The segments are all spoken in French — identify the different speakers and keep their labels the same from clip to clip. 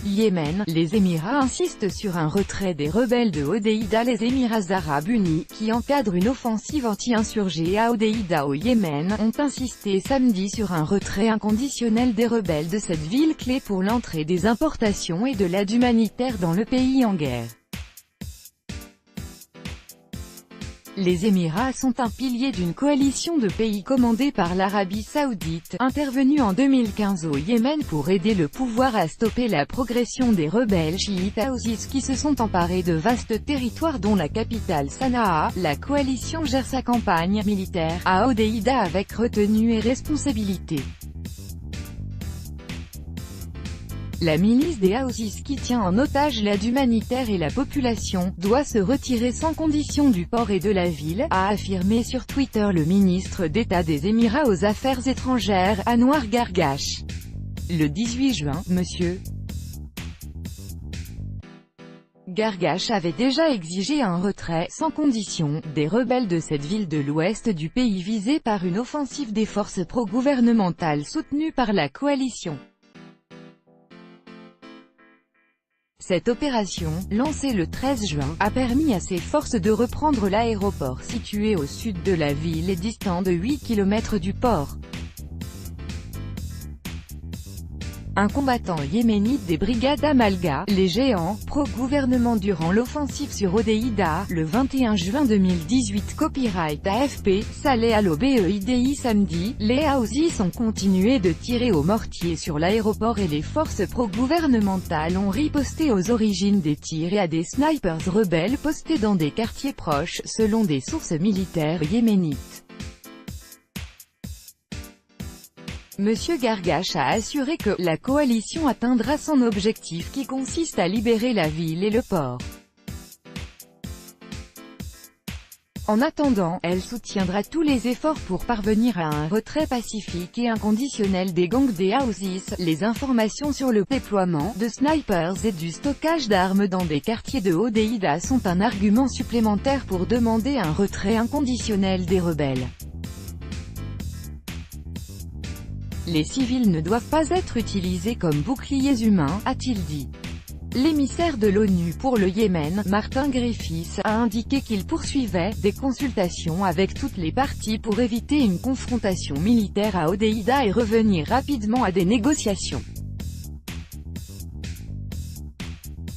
Speaker 1: Yémen, les Émirats insistent sur un retrait des rebelles de Hodeïda. Les Émirats arabes unis, qui encadrent une offensive anti-insurgée à Hodeïda au Yémen, ont insisté samedi sur un retrait inconditionnel des rebelles de cette ville clé pour l'entrée des importations et de l'aide humanitaire dans le pays en guerre. Les Émirats sont un pilier d'une coalition de pays commandée par l'Arabie Saoudite, intervenue en 2015 au Yémen pour aider le pouvoir à stopper la progression des rebelles chiites Houthis qui se sont emparés de vastes territoires dont la capitale Sanaa. La coalition gère sa campagne militaire à Hodeïda avec retenue et responsabilité. La milice des Houthis qui tient en otage l'aide humanitaire et la population, doit se retirer sans condition du port et de la ville, a affirmé sur Twitter le ministre d'État des Émirats aux Affaires étrangères, Anwar Gargash. Le 18 juin, M. Gargash avait déjà exigé un retrait, sans condition, des rebelles de cette ville de l'ouest du pays visée par une offensive des forces pro-gouvernementales soutenues par la coalition. Cette opération, lancée le 13 juin, a permis à ces forces de reprendre l'aéroport situé au sud de la ville et distant de 8 km du port. Un combattant yéménite des brigades Amalga, les géants, pro-gouvernement durant l'offensive sur Hodeïda, le 21 juin 2018. Copyright AFP, Saleh Al-Obeidi. Samedi, les Houthis ont continué de tirer au mortier sur l'aéroport et les forces pro-gouvernementales ont riposté aux origines des tirs et à des snipers rebelles postés dans des quartiers proches, selon des sources militaires yéménites. M. Gargash a assuré que « la coalition atteindra son objectif qui consiste à libérer la ville et le port. En attendant, elle soutiendra tous les efforts pour parvenir à un retrait pacifique et inconditionnel des gangs des Houthis. Les informations sur le déploiement de snipers et du stockage d'armes dans des quartiers de Hodeïda sont un argument supplémentaire pour demander un retrait inconditionnel des rebelles. Les civils ne doivent pas être utilisés comme boucliers humains, a-t-il dit. L'émissaire de l'ONU pour le Yémen, Martin Griffiths, a indiqué qu'il poursuivait des consultations avec toutes les parties pour éviter une confrontation militaire à Hodeïda et revenir rapidement à des négociations.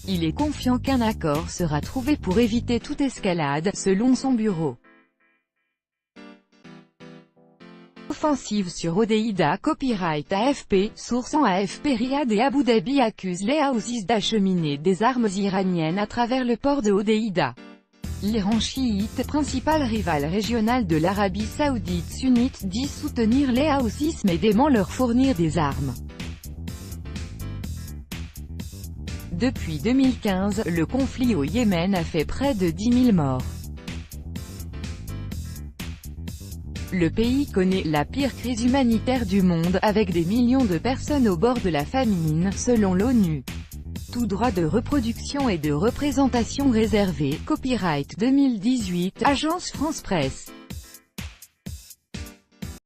Speaker 1: Il est confiant qu'un accord sera trouvé pour éviter toute escalade, selon son bureau. Offensive sur Hodeïda. Copyright AFP, source en AFP. Riyad et Abu Dhabi accusent les Houthis d'acheminer des armes iraniennes à travers le port de Hodeïda. L'Iran chiite, principal rival régional de l'Arabie Saoudite sunnite, dit soutenir les Houthis mais dément leur fournir des armes. Depuis 2015, le conflit au Yémen a fait près de 10 000 morts. Le pays connaît la pire crise humanitaire du monde, avec des millions de personnes au bord de la famine, selon l'ONU. Tout droit de reproduction et de représentation réservé. Copyright 2018, Agence France Presse.